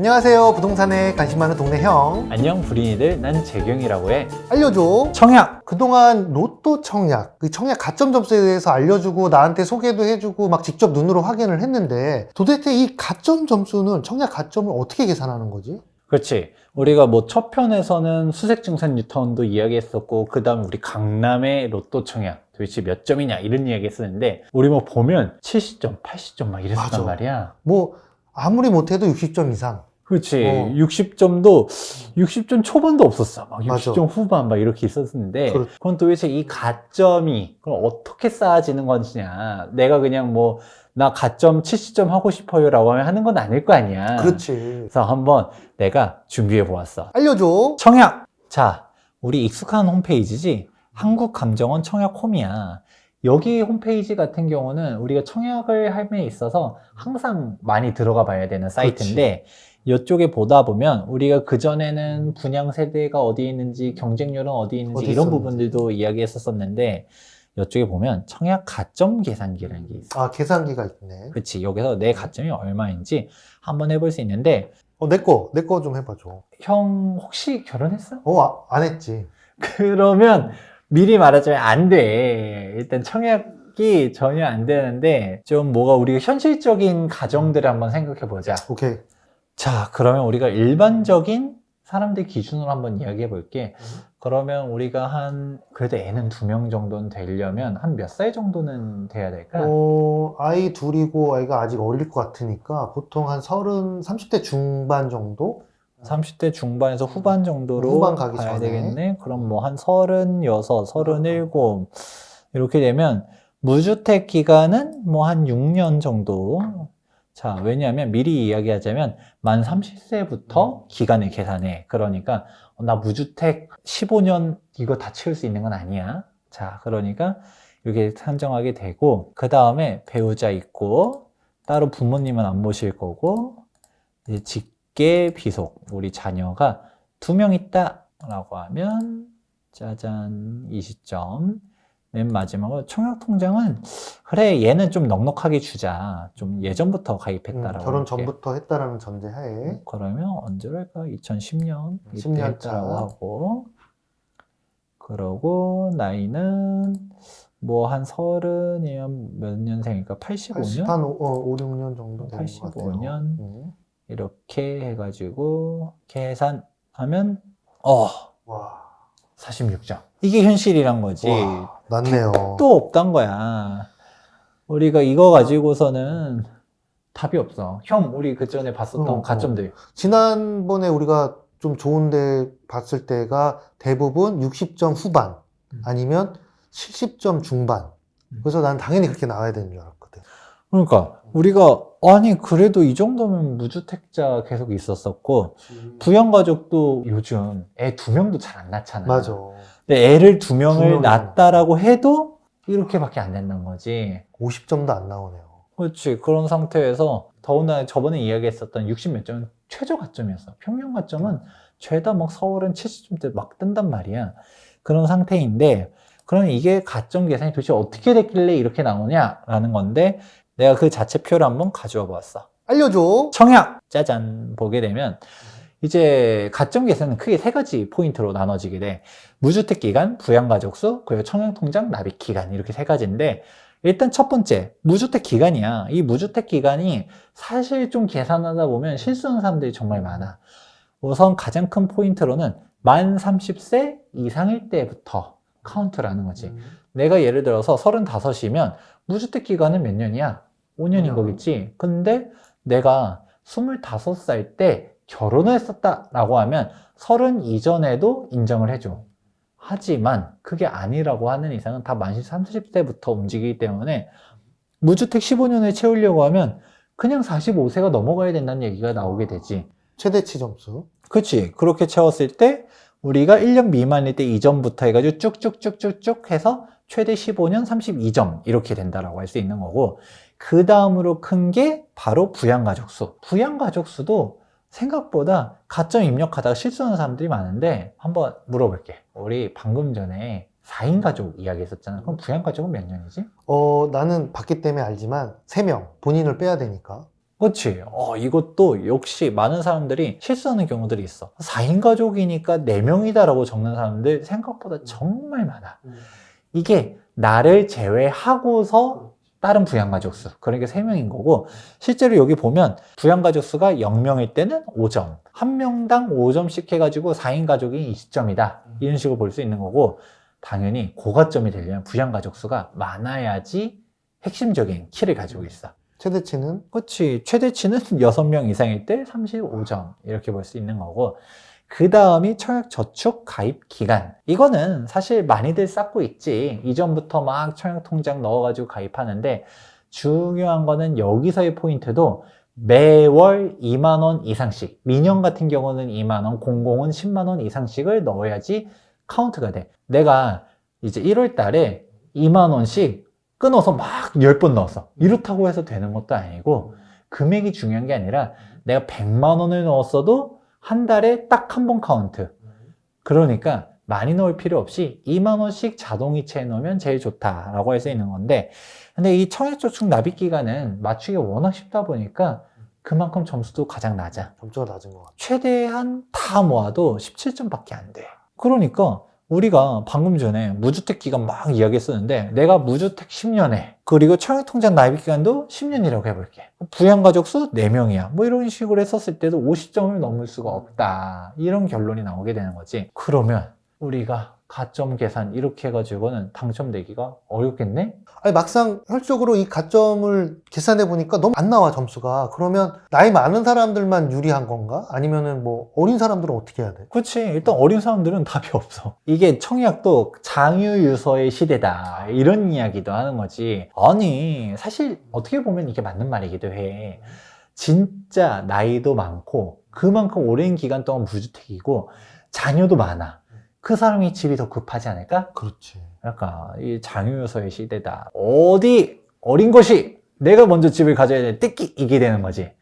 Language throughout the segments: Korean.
안녕하세요. 부동산에 관심 많은 동네 형. 안녕 불인이들, 난 재경이라고 해. 알려줘. 청약! 그동안 로또 청약, 그 청약 가점 점수에 대해서 알려주고 나한테 소개도 해주고 막 직접 눈으로 확인을 했는데 도대체 이 가점 점수는 청약 가점을 어떻게 계산하는 거지? 그렇지. 우리가 뭐 첫 편에서는 수색증산 뉴턴도 이야기했었고, 그 다음 우리 강남의 로또 청약 도대체 몇 점이냐 이런 이야기 했었는데, 우리 뭐 보면 70점, 80점 막 이랬었단 맞아. 말이야. 뭐 아무리 못해도 60점 이상. 그렇지. 60점도 60점 초반도 없었어. 막 맞아. 60점 후반 막 이렇게 있었는데, 그렇- 그럼 도대체 이 가점이 그럼 어떻게 쌓아지는 것이냐. 내가 그냥 뭐 나 가점 70점 하고 싶어요 라고 하는 건 아닐 거 아니야. 그렇지. 그래서 한번 내가 준비해 보았어. 알려줘. 청약! 자, 우리 익숙한 홈페이지지? 한국감정원 청약홈이야. 여기 홈페이지 같은 경우는 우리가 청약을 함에 있어서 항상 많이 들어가 봐야 되는 사이트인데, 이쪽에 보다 보면 우리가 그전에는 분양 세대가 어디 있는지, 경쟁률은 어디 있는지 어디 이런 있었는지. 부분들도 이야기했었었는데, 이쪽에 보면 청약 가점 계산기라는 게 있어. 아, 계산기가 있네. 그렇지. 여기서 내 가점이 얼마인지 한번 해볼 수 있는데, 내 거 좀 해봐줘. 형 혹시 결혼했어? 안 했지. 그러면 미리 말하자면 안 돼. 일단 청약이 전혀 안 되는데, 좀 뭐가 우리가 현실적인 가정들을 한번 생각해 보자. 오케이. 자, 그러면 우리가 일반적인 사람들 기준으로 한번 이야기해 볼게. 그러면 우리가 그래도 애는 2명 정도는 되려면 한 몇 살 정도는 돼야 될까? 아이 둘이고 아이가 아직 어릴 것 같으니까 보통 한 30대 중반 정도? 30대 중반에서 후반 정도로 후반 가기 가야 전에. 되겠네. 그럼 뭐 한 36, 37 이렇게 되면 무주택 기간은 뭐 한 6년 정도. 자, 왜냐하면 미리 이야기하자면 만 30세부터 기간을 계산해. 그러니까 나 무주택 15년 이거 다 채울 수 있는 건 아니야. 자, 그러니까 이렇게 산정하게 되고, 그 다음에 배우자 있고 따로 부모님은 안 모실 거고, 이제 직계 비속, 우리 자녀가 2명 있다 라고 하면 짜잔 20점. 맨 마지막으로 청약통장은 그래 얘는 좀 넉넉하게 주자. 좀 예전부터 가입했다라고 결혼 할게. 전부터 했다라는 전제하에. 그러면 언제로 할까? 2010년 10년 이때 했다라고 차. 하고, 그러고 나이는 뭐 한 30이면 몇 년생일까? 85년? 한 5, 6년 정도 되는 것 같아요. 85년 이렇게 해가지고 계산하면 와, 46점. 이게 현실이란 거지. 와, 낫네요. 또 없단 거야. 우리가 이거 가지고서는 답이 없어. 형, 우리 그 전에 봤었던 가점들. 지난번에 우리가 좀 좋은데 봤을 때가 대부분 60점 후반 아니면 70점 중반. 그래서 난 당연히 그렇게 나와야 되는 줄 알았거든. 그러니까 우리가 아니 그래도 이 정도면 무주택자 계속 있었었고, 부양가족도 요즘 애 2명도 잘 안 낳잖아. 맞아. 근데 애를 2명을 2명이면. 낳았다라고 해도 이렇게밖에 안 된다는 거지. 50점도 안 나오네요. 그렇지. 그런 상태에서 더군다나 저번에 이야기했었던 60 몇 점은 최저 가점이었어. 평균 가점은 죄다 막 서울은 70점대 막 뜬단 말이야. 그런 상태인데, 그럼 이게 가점 계산이 도대체 어떻게 됐길래 이렇게 나오냐라는 건데, 내가 그 자체표를 한번 가져와 보았어. 알려줘. 청약! 짜잔! 보게 되면 이제 가점 계산은 크게 3가지 포인트로 나눠지게 돼. 무주택 기간, 부양가족 수, 그리고 청약통장 납입 기간, 이렇게 3가지인데, 일단 첫 번째, 무주택 기간이야. 이 무주택 기간이 사실 좀 계산하다 보면 실수하는 사람들이 정말 많아. 우선 가장 큰 포인트로는 만 30세 이상일 때부터 카운트를 하는 거지. 내가 예를 들어서 35이면 무주택 기간은 몇 년이야? 5년인 거겠지. 근데 내가 25살 때 결혼을 했었다라고 하면 30 이전에도 인정을 해줘. 하지만 그게 아니라고 하는 이상은 다 만 30세부터 움직이기 때문에 무주택 15년을 채우려고 하면 그냥 45세가 넘어가야 된다는 얘기가 나오게 되지. 최대치 점수. 그치. 그렇게 채웠을 때 우리가 1년 미만일 때 이전부터 해가지고 쭉쭉쭉쭉쭉 해서 최대 15년 32점 이렇게 된다라고 할 수 있는 거고, 그 다음으로 큰 게 바로 부양가족 수. 부양가족 수도 생각보다 가점 입력하다가 실수하는 사람들이 많은데, 한번 물어볼게. 우리 방금 전에 4인 가족 이야기 했었잖아. 그럼 부양가족은 몇 년이지? 나는 봤기 때문에 알지만 3명 본인을 빼야 되니까 그렇지. 이것도 역시 많은 사람들이 실수하는 경우들이 있어. 4인 가족이니까 4명이다라고 적는 사람들 생각보다 정말 많아. 이게 나를 제외하고서 다른 부양가족 수, 그러니까 3명인 거고, 실제로 여기 보면 부양가족 수가 0명일 때는 5점, 1명당 5점씩 해가지고 4인 가족이 20점이다, 이런 식으로 볼 수 있는 거고, 당연히 고가점이 되려면 부양가족 수가 많아야지 핵심적인 키를 가지고 있어. 최대치는? 그렇지. 최대치는 6명 이상일 때 35점 이렇게 볼 수 있는 거고, 그 다음이 청약저축 가입 기간. 이거는 사실 많이들 쌓고 있지. 이전부터 막 청약통장 넣어가지고 가입하는데, 중요한 거는 여기서의 포인트도 매월 2만 원 이상씩, 민영 같은 경우는 2만 원, 공공은 10만 원 이상씩을 넣어야지 카운트가 돼. 내가 이제 1월 달에 2만 원씩 끊어서 막 10번 넣었어. 이렇다고 해서 되는 것도 아니고, 금액이 중요한 게 아니라 내가 100만 원을 넣었어도 한 달에 딱 한 번 카운트. 그러니까 많이 넣을 필요 없이 2만 원씩 자동이체에 넣으면 제일 좋다라고 할 수 있는 건데, 근데 이 청약저축 납입 기간은 맞추기가 워낙 쉽다 보니까 그만큼 점수도 가장 낮아. 점수가 낮은 것 같아. 최대한 다 모아도 17점밖에 안 돼. 그러니까 우리가 방금 전에 무주택 기간 막 이야기했었는데, 내가 무주택 10년에 그리고 청약통장 납입 기간도 10년이라고 해볼게. 부양가족 수 4명이야. 뭐 이런 식으로 했었을 때도 50점을 넘을 수가 없다, 이런 결론이 나오게 되는 거지. 그러면 우리가 가점 계산 이렇게 해가지고는 당첨되기가 어렵겠네? 아니, 막상 혈적으로 이 가점을 계산해 보니까 너무 안 나와, 점수가. 그러면 나이 많은 사람들만 유리한 건가? 아니면은 뭐 어린 사람들은 어떻게 해야 돼? 그렇지. 일단 어린 사람들은 답이 없어. 이게 청약도 장유유서의 시대다, 이런 이야기도 하는 거지. 아니, 사실 어떻게 보면 이게 맞는 말이기도 해. 진짜 나이도 많고 그만큼 오랜 기간 동안 무주택이고 자녀도 많아. 그 사람이 집이 더 급하지 않을까? 그렇지. 약간 이 장유유서의 시대다. 어디 어린 것이 내가 먼저 집을 가져야 돼, 뜯기, 이게 되는 거지.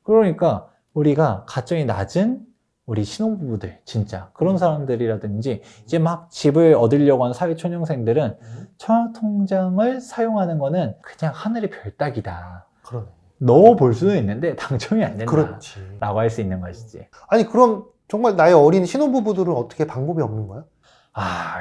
그러니까 우리가 가점이 낮은 우리 신혼부부들, 진짜 그런 사람들이라든지 이제 막 집을 얻으려고 하는 사회초년생들은 청약통장을 사용하는 거는 그냥 하늘의 별 따기다, 그러네. 넣어볼 수는 있는데 당첨이 안 된다, 그렇지. 라고 할 수 있는 것이지. 아니, 그럼 정말 나이 어린 신혼부부들은 어떻게 방법이 없는 거야?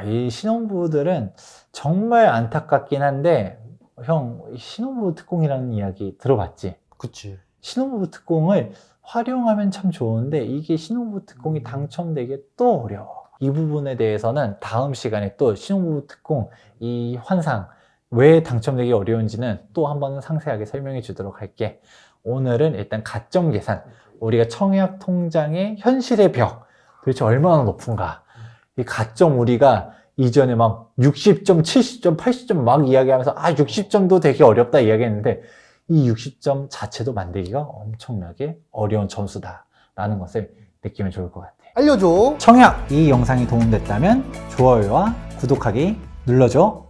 이 신혼부부들은 정말 안타깝긴 한데, 형, 신혼부부 특공이라는 이야기 들어봤지? 그치. 신혼부부 특공을 활용하면 참 좋은데, 이게 신혼부부 특공이 당첨되기 또 어려워. 이 부분에 대해서는 다음 시간에 또 신혼부부 특공 이 환상, 왜 당첨되기 어려운지는 또 한번 상세하게 설명해 주도록 할게. 오늘은 일단 가점 계산, 우리가 청약 통장의 현실의 벽, 도대체 얼마나 높은가, 이 가점, 우리가 이전에 막 60점, 70점, 80점 막 이야기하면서 60점도 되게 어렵다 이야기했는데, 이 60점 자체도 만들기가 엄청나게 어려운 점수다라는 것을 느끼면 좋을 것 같아. 알려줘. 청약 이 영상이 도움됐다면 좋아요와 구독하기 눌러줘.